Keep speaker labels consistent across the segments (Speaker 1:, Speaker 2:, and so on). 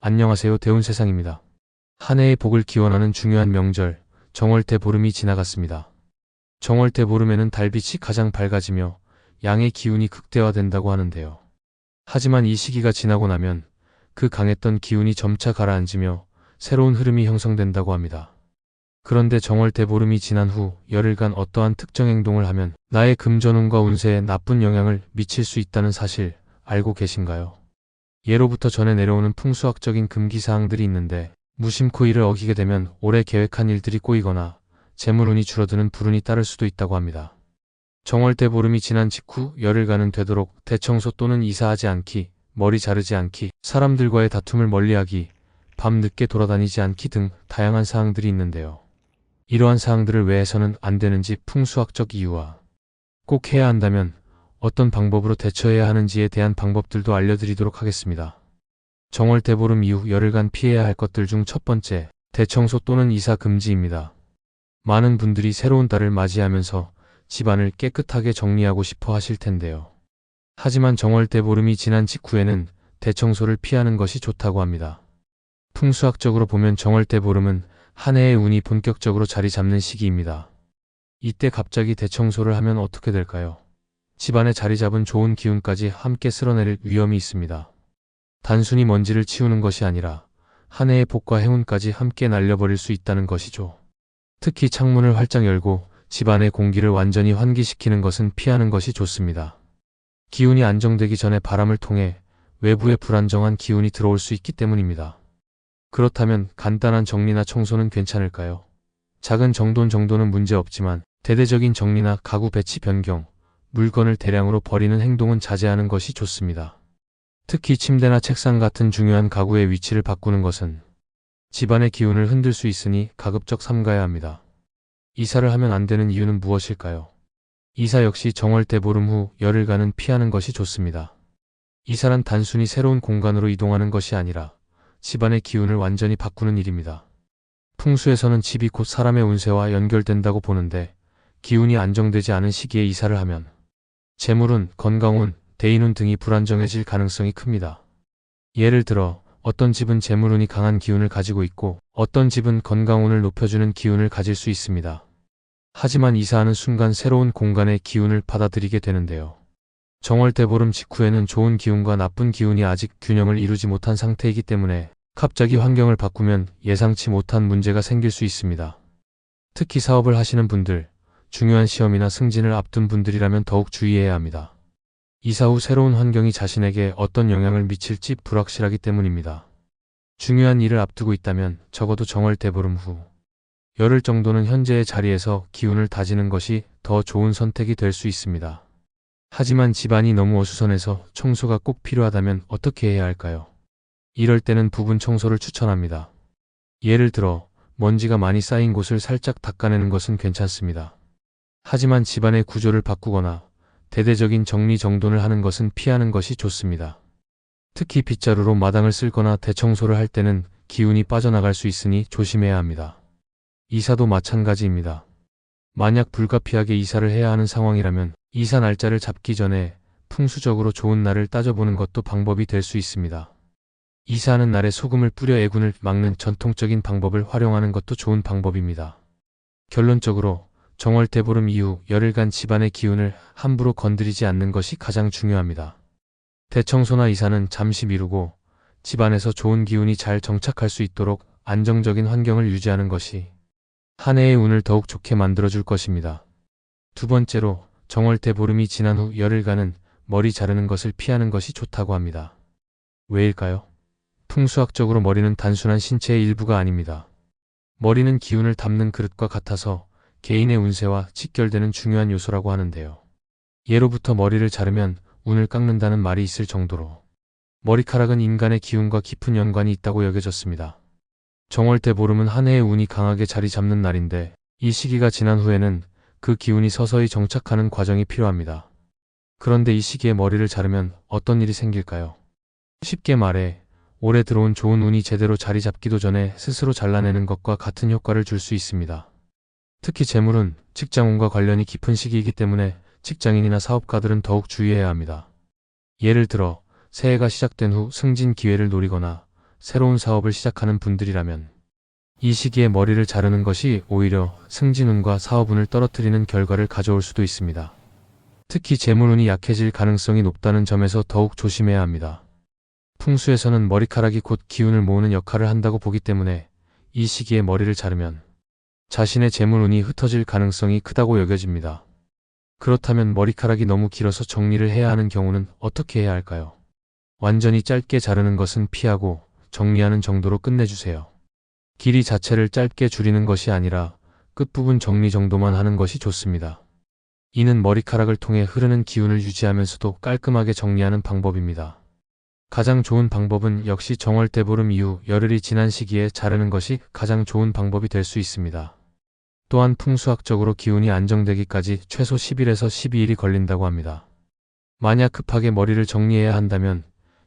Speaker 1: 안녕하세요. 대운세상입니다. 한 해의 복을 기원하는 중요한 명절, 정월대 보름이 지나갔습니다. 정월대 보름에는 달빛이 가장 밝아지며 양의 기운이 극대화된다고 하는데요. 하지만 이 시기가 지나고 나면 그 강했던 기운이 점차 가라앉으며 새로운 흐름이 형성된다고 합니다. 그런데 정월대 보름이 지난 후 열흘간 어떠한 특정 행동을 하면 나의 금전운과 운세에 나쁜 영향을 미칠 수 있다는 사실 알고 계신가요? 예로부터 전해 내려오는 풍수학적인 금기사항들이 있는데 무심코 이를 어기게 되면 올해 계획한 일들이 꼬이거나 재물운이 줄어드는 불운이 따를 수도 있다고 합니다. 정월대 보름이 지난 직후 열흘간은 되도록 대청소 또는 이사하지 않기, 머리 자르지 않기, 사람들과의 다툼을 멀리하기, 밤 늦게 돌아다니지 않기 등 다양한 사항들이 있는데요. 이러한 사항들을 왜 해서는 안 되는지 풍수학적 이유와 꼭 해야 한다면 어떤 방법으로 대처해야 하는지에 대한 방법들도 알려드리도록 하겠습니다. 정월대 보름 이후 열흘간 피해야 할 것들 중 첫 번째, 대청소 또는 이사 금지입니다. 많은 분들이 새로운 달을 맞이하면서 집안을 깨끗하게 정리하고 싶어 하실 텐데요. 하지만 정월대 보름이 지난 직후에는 대청소를 피하는 것이 좋다고 합니다. 풍수학적으로 보면 정월대 보름은 한 해의 운이 본격적으로 자리 잡는 시기입니다. 이때 갑자기 대청소를 하면 어떻게 될까요? 집안에 자리 잡은 좋은 기운까지 함께 쓸어내릴 위험이 있습니다. 단순히 먼지를 치우는 것이 아니라 한 해의 복과 행운까지 함께 날려버릴 수 있다는 것이죠. 특히 창문을 활짝 열고 집안의 공기를 완전히 환기시키는 것은 피하는 것이 좋습니다. 기운이 안정되기 전에 바람을 통해 외부의 불안정한 기운이 들어올 수 있기 때문입니다. 그렇다면 간단한 정리나 청소는 괜찮을까요? 작은 정돈은 문제 없지만 대대적인 정리나 가구 배치 변경, 물건을 대량으로 버리는 행동은 자제하는 것이 좋습니다. 특히 침대나 책상 같은 중요한 가구의 위치를 바꾸는 것은 집안의 기운을 흔들 수 있으니 가급적 삼가야 합니다. 이사를 하면 안 되는 이유는 무엇일까요? 이사 역시 정월대 보름 후 열흘간은 피하는 것이 좋습니다. 이사란 단순히 새로운 공간으로 이동하는 것이 아니라 집안의 기운을 완전히 바꾸는 일입니다. 풍수에서는 집이 곧 사람의 운세와 연결된다고 보는데 기운이 안정되지 않은 시기에 이사를 하면 재물운, 건강운, 대인운 등이 불안정해질 가능성이 큽니다. 예를 들어 어떤 집은 재물운이 강한 기운을 가지고 있고 어떤 집은 건강운을 높여주는 기운을 가질 수 있습니다. 하지만 이사하는 순간 새로운 공간의 기운을 받아들이게 되는데요. 정월대 보름 직후에는 좋은 기운과 나쁜 기운이 아직 균형을 이루지 못한 상태이기 때문에 갑자기 환경을 바꾸면 예상치 못한 문제가 생길 수 있습니다. 특히 사업을 하시는 분들, 중요한 시험이나 승진을 앞둔 분들이라면 더욱 주의해야 합니다. 이사 후 새로운 환경이 자신에게 어떤 영향을 미칠지 불확실하기 때문입니다. 중요한 일을 앞두고 있다면 적어도 정월대 보름 후 열흘 정도는 현재의 자리에서 기운을 다지는 것이 더 좋은 선택이 될 수 있습니다. 하지만 집안이 너무 어수선해서 청소가 꼭 필요하다면 어떻게 해야 할까요? 이럴 때는 부분 청소를 추천합니다. 예를 들어 먼지가 많이 쌓인 곳을 살짝 닦아내는 것은 괜찮습니다. 하지만 집안의 구조를 바꾸거나 대대적인 정리정돈을 하는 것은 피하는 것이 좋습니다. 특히 빗자루로 마당을 쓸거나 대청소를 할 때는 기운이 빠져나갈 수 있으니 조심해야 합니다. 이사도 마찬가지입니다. 만약 불가피하게 이사를 해야 하는 상황이라면 이사 날짜를 잡기 전에 풍수적으로 좋은 날을 따져보는 것도 방법이 될 수 있습니다. 이사하는 날에 소금을 뿌려 애군을 막는 전통적인 방법을 활용하는 것도 좋은 방법입니다. 결론적으로 정월대 보름 이후 열흘간 집안의 기운을 함부로 건드리지 않는 것이 가장 중요합니다. 대청소나 이사는 잠시 미루고 집안에서 좋은 기운이 잘 정착할 수 있도록 안정적인 환경을 유지하는 것이 한 해의 운을 더욱 좋게 만들어줄 것입니다. 두 번째로 정월대 보름이 지난 후 열흘간은 머리 자르는 것을 피하는 것이 좋다고 합니다. 왜일까요? 풍수학적으로 머리는 단순한 신체의 일부가 아닙니다. 머리는 기운을 담는 그릇과 같아서 개인의 운세와 직결되는 중요한 요소라고 하는데요. 예로부터 머리를 자르면 운을 깎는다는 말이 있을 정도로 머리카락은 인간의 기운과 깊은 연관이 있다고 여겨졌습니다. 정월대 보름은 한 해의 운이 강하게 자리 잡는 날인데 이 시기가 지난 후에는 그 기운이 서서히 정착하는 과정이 필요합니다. 그런데 이 시기에 머리를 자르면 어떤 일이 생길까요? 쉽게 말해 올해 들어온 좋은 운이 제대로 자리 잡기도 전에 스스로 잘라내는 것과 같은 효과를 줄 수 있습니다. 특히 재물은 직장운과 관련이 깊은 시기이기 때문에 직장인이나 사업가들은 더욱 주의해야 합니다. 예를 들어 새해가 시작된 후 승진 기회를 노리거나 새로운 사업을 시작하는 분들이라면 이 시기에 머리를 자르는 것이 오히려 승진운과 사업운을 떨어뜨리는 결과를 가져올 수도 있습니다. 특히 재물운이 약해질 가능성이 높다는 점에서 더욱 조심해야 합니다. 풍수에서는 머리카락이 곧 기운을 모으는 역할을 한다고 보기 때문에 이 시기에 머리를 자르면 자신의 재물운이 흩어질 가능성이 크다고 여겨집니다. 그렇다면 머리카락이 너무 길어서 정리를 해야 하는 경우는 어떻게 해야 할까요? 완전히 짧게 자르는 것은 피하고 정리하는 정도로 끝내주세요. 길이 자체를 짧게 줄이는 것이 아니라 끝부분 정리 정도만 하는 것이 좋습니다. 이는 머리카락을 통해 흐르는 기운을 유지하면서도 깔끔하게 정리하는 방법입니다. 가장 좋은 방법은 역시 정월대보름 이후 열흘이 지난 시기에 자르는 것이 가장 좋은 방법이 될 수 있습니다. 또한 풍수학적으로 기운이 안정되기까지 최소 10일에서 12일이 걸린다고 합니다. 만약 급하게 머리를 정리해야 한다면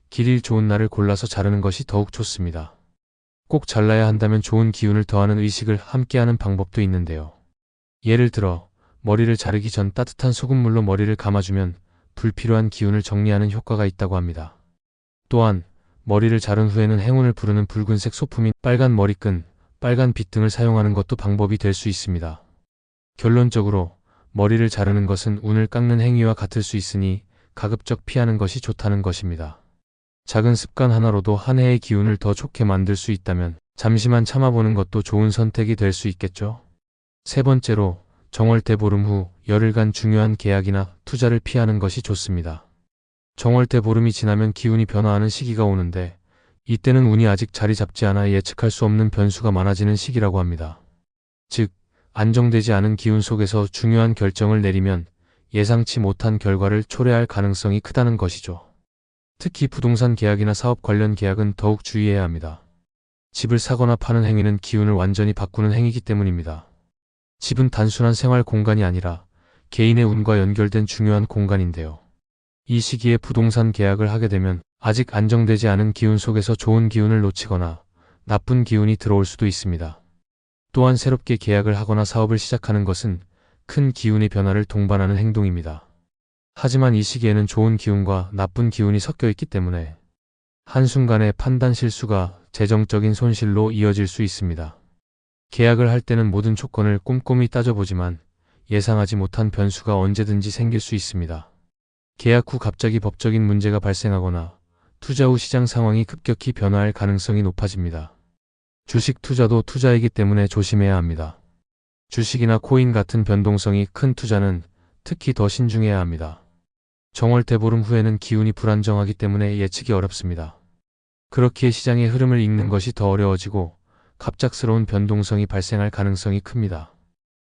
Speaker 1: 길일 좋은 날을 골라서 자르는 것이 더욱 좋습니다. 꼭 잘라야 한다면 좋은 기운을 더하는 의식을 함께하는 방법도 있는데요. 예를 들어 머리를 자르기 전 따뜻한 소금물로 머리를 감아주면 불필요한 기운을 정리하는 효과가 있다고 합니다. 또한 머리를 자른 후에는 행운을 부르는 붉은색 소품인 빨간 머리끈, 빨간 빗 등을 사용하는 것도 방법이 될 수 있습니다. 결론적으로 머리를 자르는 것은 운을 깎는 행위와 같을 수 있으니 가급적 피하는 것이 좋다는 것입니다. 작은 습관 하나로도 한 해의 기운을 더 좋게 만들 수 있다면 잠시만 참아보는 것도 좋은 선택이 될 수 있겠죠? 세 번째로 정월대보름 후 열흘간 중요한 계약이나 투자를 피하는 것이 좋습니다. 정월대보름이 지나면 기운이 변화하는 시기가 오는데 이때는 운이 아직 자리 잡지 않아 예측할 수 없는 변수가 많아지는 시기라고 합니다. 즉, 안정되지 않은 기운 속에서 중요한 결정을 내리면 예상치 못한 결과를 초래할 가능성이 크다는 것이죠. 특히 부동산 계약이나 사업 관련 계약은 더욱 주의해야 합니다. 집을 사거나 파는 행위는 기운을 완전히 바꾸는 행위이기 때문입니다. 집은 단순한 생활 공간이 아니라 개인의 운과 연결된 중요한 공간인데요. 이 시기에 부동산 계약을 하게 되면 아직 안정되지 않은 기운 속에서 좋은 기운을 놓치거나 나쁜 기운이 들어올 수도 있습니다. 또한 새롭게 계약을 하거나 사업을 시작하는 것은 큰 기운의 변화를 동반하는 행동입니다. 하지만 이 시기에는 좋은 기운과 나쁜 기운이 섞여 있기 때문에 한순간의 판단 실수가 재정적인 손실로 이어질 수 있습니다. 계약을 할 때는 모든 조건을 꼼꼼히 따져보지만 예상하지 못한 변수가 언제든지 생길 수 있습니다. 계약 후 갑자기 법적인 문제가 발생하거나 투자 후 시장 상황이 급격히 변화할 가능성이 높아집니다. 주식 투자도 투자이기 때문에 조심해야 합니다. 주식이나 코인 같은 변동성이 큰 투자는 특히 더 신중해야 합니다. 정월대보름 후에는 기운이 불안정하기 때문에 예측이 어렵습니다. 그렇기에 시장의 흐름을 읽는 것이 더 어려워지고 갑작스러운 변동성이 발생할 가능성이 큽니다.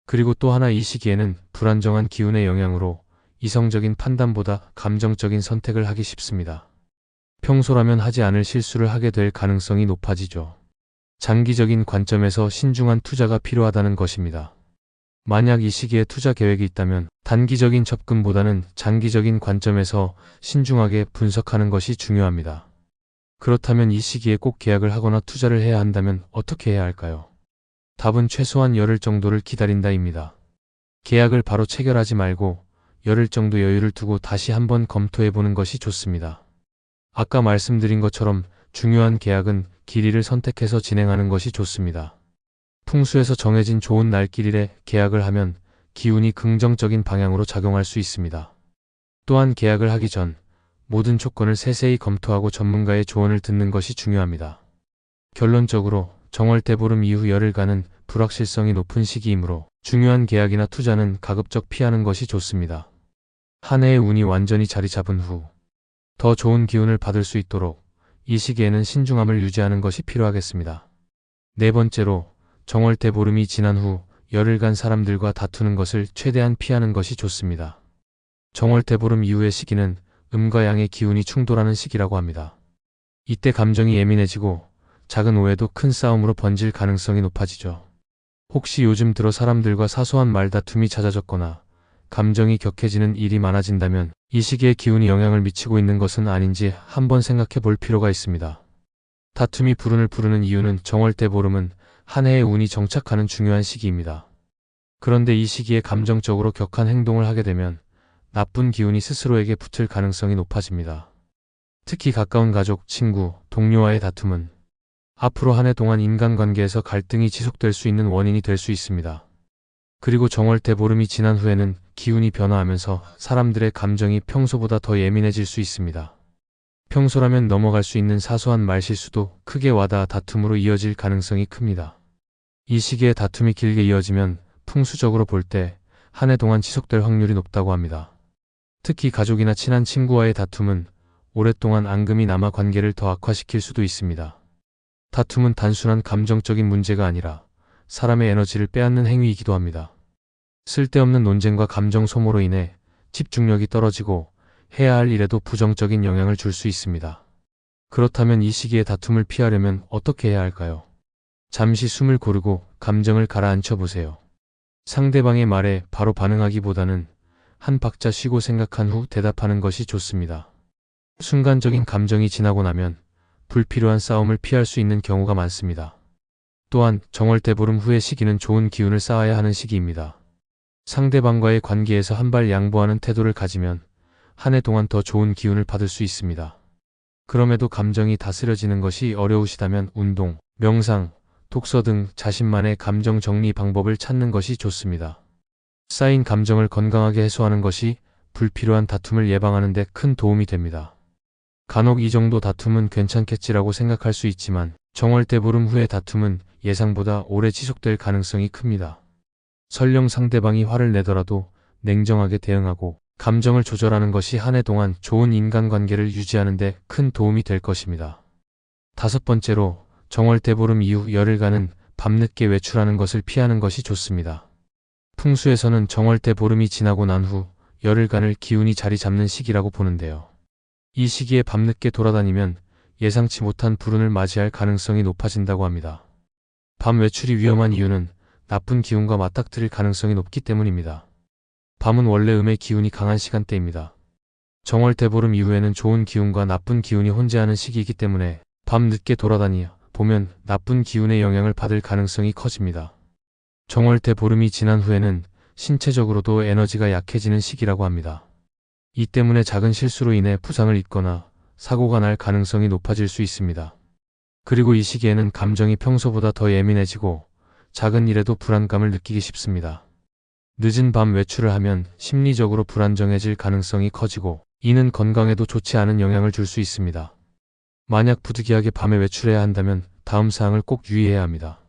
Speaker 1: 그리고 또 하나 이 시기에는 불안정한 기운의 영향으로 이성적인 판단보다 감정적인 선택을 하기 쉽습니다. 평소라면 하지 않을 실수를 하게 될 가능성이 높아지죠. 장기적인 관점에서 신중한 투자가 필요하다는 것입니다. 만약 이 시기에 투자 계획이 있다면 단기적인 접근보다는 장기적인 관점에서 신중하게 분석하는 것이 중요합니다. 그렇다면 이 시기에 꼭 계약을 하거나 투자를 해야 한다면 어떻게 해야 할까요? 답은 최소한 열흘 정도를 기다린다입니다. 계약을 바로 체결하지 말고 열흘 정도 여유를 두고 다시 한번 검토해보는 것이 좋습니다. 아까 말씀드린 것처럼 중요한 계약은 길이를 선택해서 진행하는 것이 좋습니다. 풍수에서 정해진 좋은 날길일에 계약을 하면 기운이 긍정적인 방향으로 작용할 수 있습니다. 또한 계약을 하기 전 모든 조건을 세세히 검토하고 전문가의 조언을 듣는 것이 중요합니다. 결론적으로 정월대보름 이후 열흘간은 불확실성이 높은 시기이므로 중요한 계약이나 투자는 가급적 피하는 것이 좋습니다. 한 해의 운이 완전히 자리 잡은 후 더 좋은 기운을 받을 수 있도록 이 시기에는 신중함을 유지하는 것이 필요하겠습니다. 네 번째로 정월대보름이 지난 후 열흘간 사람들과 다투는 것을 최대한 피하는 것이 좋습니다. 정월대보름 이후의 시기는 음과 양의 기운이 충돌하는 시기라고 합니다. 이때 감정이 예민해지고 작은 오해도 큰 싸움으로 번질 가능성이 높아지죠. 혹시 요즘 들어 사람들과 사소한 말다툼이 잦아졌거나 감정이 격해지는 일이 많아진다면 이 시기에 기운이 영향을 미치고 있는 것은 아닌지 한번 생각해 볼 필요가 있습니다. 다툼이 불운을 부르는 이유는 정월대보름은 한 해의 운이 정착하는 중요한 시기입니다. 그런데 이 시기에 감정적으로 격한 행동을 하게 되면 나쁜 기운이 스스로에게 붙을 가능성이 높아집니다. 특히 가까운 가족, 친구, 동료와의 다툼은 앞으로 한 해 동안 인간관계에서 갈등이 지속될 수 있는 원인이 될 수 있습니다. 그리고 정월대 보름이 지난 후에는 기운이 변화하면서 사람들의 감정이 평소보다 더 예민해질 수 있습니다. 평소라면 넘어갈 수 있는 사소한 말실수도 크게 와닿아 다툼으로 이어질 가능성이 큽니다. 이 시기에 다툼이 길게 이어지면 풍수적으로 볼 때 한 해 동안 지속될 확률이 높다고 합니다. 특히 가족이나 친한 친구와의 다툼은 오랫동안 앙금이 남아 관계를 더 악화시킬 수도 있습니다. 다툼은 단순한 감정적인 문제가 아니라 사람의 에너지를 빼앗는 행위이기도 합니다. 쓸데없는 논쟁과 감정 소모로 인해 집중력이 떨어지고 해야 할 일에도 부정적인 영향을 줄 수 있습니다. 그렇다면 이 시기에 다툼을 피하려면 어떻게 해야 할까요? 잠시 숨을 고르고 감정을 가라앉혀 보세요. 상대방의 말에 바로 반응하기보다는 한 박자 쉬고 생각한 후 대답하는 것이 좋습니다. 순간적인 감정이 지나고 나면 불필요한 싸움을 피할 수 있는 경우가 많습니다. 또한 정월대 보름 후의 시기는 좋은 기운을 쌓아야 하는 시기입니다. 상대방과의 관계에서 한 발 양보하는 태도를 가지면 한 해 동안 더 좋은 기운을 받을 수 있습니다. 그럼에도 감정이 다스려지는 것이 어려우시다면 운동, 명상, 독서 등 자신만의 감정 정리 방법을 찾는 것이 좋습니다. 쌓인 감정을 건강하게 해소하는 것이 불필요한 다툼을 예방하는 데 큰 도움이 됩니다. 간혹 이 정도 다툼은 괜찮겠지라고 생각할 수 있지만 정월대 보름 후의 다툼은 예상보다 오래 지속될 가능성이 큽니다. 설령 상대방이 화를 내더라도 냉정하게 대응하고 감정을 조절하는 것이 한 해 동안 좋은 인간관계를 유지하는 데 큰 도움이 될 것입니다. 5번째로 정월대 보름 이후 열흘간은 밤늦게 외출하는 것을 피하는 것이 좋습니다. 풍수에서는 정월대 보름이 지나고 난 후 열흘간을 기운이 자리 잡는 시기라고 보는데요. 이 시기에 밤늦게 돌아다니면 예상치 못한 불운을 맞이할 가능성이 높아진다고 합니다. 밤 외출이 위험한 이유는 나쁜 기운과 맞닥뜨릴 가능성이 높기 때문입니다. 밤은 원래 음의 기운이 강한 시간대입니다. 정월대 보름 이후에는 좋은 기운과 나쁜 기운이 혼재하는 시기이기 때문에 밤 늦게 돌아다니 보면 나쁜 기운의 영향을 받을 가능성이 커집니다. 정월대 보름이 지난 후에는 신체적으로도 에너지가 약해지는 시기라고 합니다. 이 때문에 작은 실수로 인해 부상을 입거나 사고가 날 가능성이 높아질 수 있습니다. 그리고 이 시기에는 감정이 평소보다 더 예민해지고 작은 일에도 불안감을 느끼기 쉽습니다. 늦은 밤 외출을 하면 심리적으로 불안정해질 가능성이 커지고 이는 건강에도 좋지 않은 영향을 줄 수 있습니다. 만약 부득이하게 밤에 외출해야 한다면 다음 사항을 꼭 유의해야 합니다.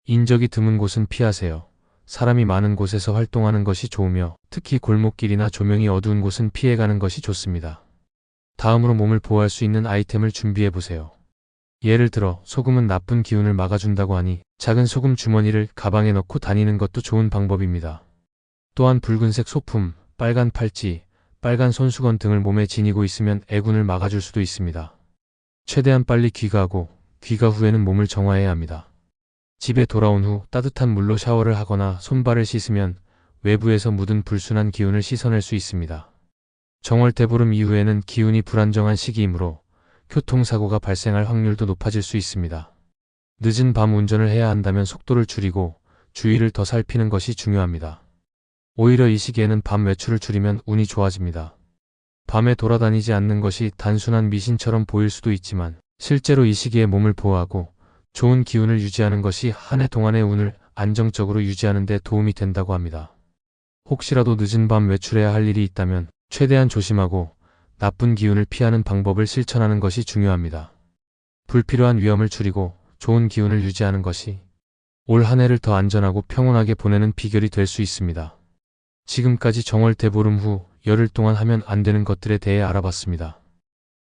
Speaker 1: 인적이 드문 곳은 피하세요. 사람이 많은 곳에서 활동하는 것이 좋으며 특히 골목길이나 조명이 어두운 곳은 피해가는 것이 좋습니다. 다음으로 몸을 보호할 수 있는 아이템을 준비해보세요. 예를 들어 소금은 나쁜 기운을 막아준다고 하니 작은 소금 주머니를 가방에 넣고 다니는 것도 좋은 방법입니다. 또한 붉은색 소품, 빨간 팔찌, 빨간 손수건 등을 몸에 지니고 있으면 애군을 막아줄 수도 있습니다. 최대한 빨리 귀가하고 귀가 후에는 몸을 정화해야 합니다. 집에 돌아온 후 따뜻한 물로 샤워를 하거나 손발을 씻으면 외부에서 묻은 불순한 기운을 씻어낼 수 있습니다. 정월대 보름 이후에는 기운이 불안정한 시기이므로 교통사고가 발생할 확률도 높아질 수 있습니다. 늦은 밤 운전을 해야 한다면 속도를 줄이고 주위를 더 살피는 것이 중요합니다. 오히려 이 시기에는 밤 외출을 줄이면 운이 좋아집니다. 밤에 돌아다니지 않는 것이 단순한 미신처럼 보일 수도 있지만 실제로 이 시기에 몸을 보호하고 좋은 기운을 유지하는 것이 한 해 동안의 운을 안정적으로 유지하는 데 도움이 된다고 합니다. 혹시라도 늦은 밤 외출해야 할 일이 있다면 최대한 조심하고 나쁜 기운을 피하는 방법을 실천하는 것이 중요합니다. 불필요한 위험을 줄이고 좋은 기운을 유지하는 것이 올 한 해를 더 안전하고 평온하게 보내는 비결이 될 수 있습니다. 지금까지 정월대 보름 후 열흘 동안 하면 안 되는 것들에 대해 알아봤습니다.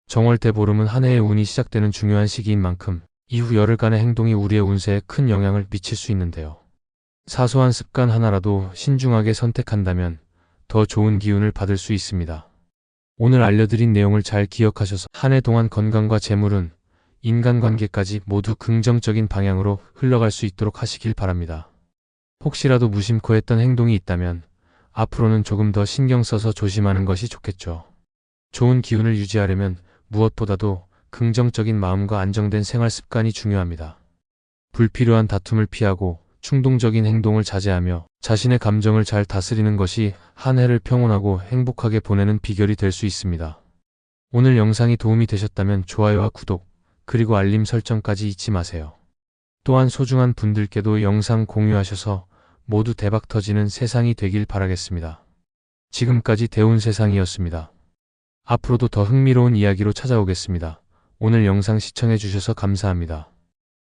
Speaker 1: 정월대 보름은 한 해의 운이 시작되는 중요한 시기인 만큼 이후 열흘간의 행동이 우리의 운세에 큰 영향을 미칠 수 있는데요. 사소한 습관 하나라도 신중하게 선택한다면 더 좋은 기운을 받을 수 있습니다. 오늘 알려드린 내용을 잘 기억하셔서 한 해 동안 건강과 재물운, 인간관계까지 모두 긍정적인 방향으로 흘러갈 수 있도록 하시길 바랍니다. 혹시라도 무심코 했던 행동이 있다면 앞으로는 조금 더 신경 써서 조심하는 것이 좋겠죠. 좋은 기운을 유지하려면 무엇보다도 긍정적인 마음과 안정된 생활 습관이 중요합니다. 불필요한 다툼을 피하고 충동적인 행동을 자제하며 자신의 감정을 잘 다스리는 것이 한 해를 평온하고 행복하게 보내는 비결이 될 수 있습니다. 오늘 영상이 도움이 되셨다면 좋아요와 구독, 그리고 알림 설정까지 잊지 마세요. 또한 소중한 분들께도 영상 공유하셔서 모두 대박 터지는 세상이 되길 바라겠습니다. 지금까지 대운세상이었습니다. 앞으로도 더 흥미로운 이야기로 찾아오겠습니다. 오늘 영상 시청해 주셔서 감사합니다.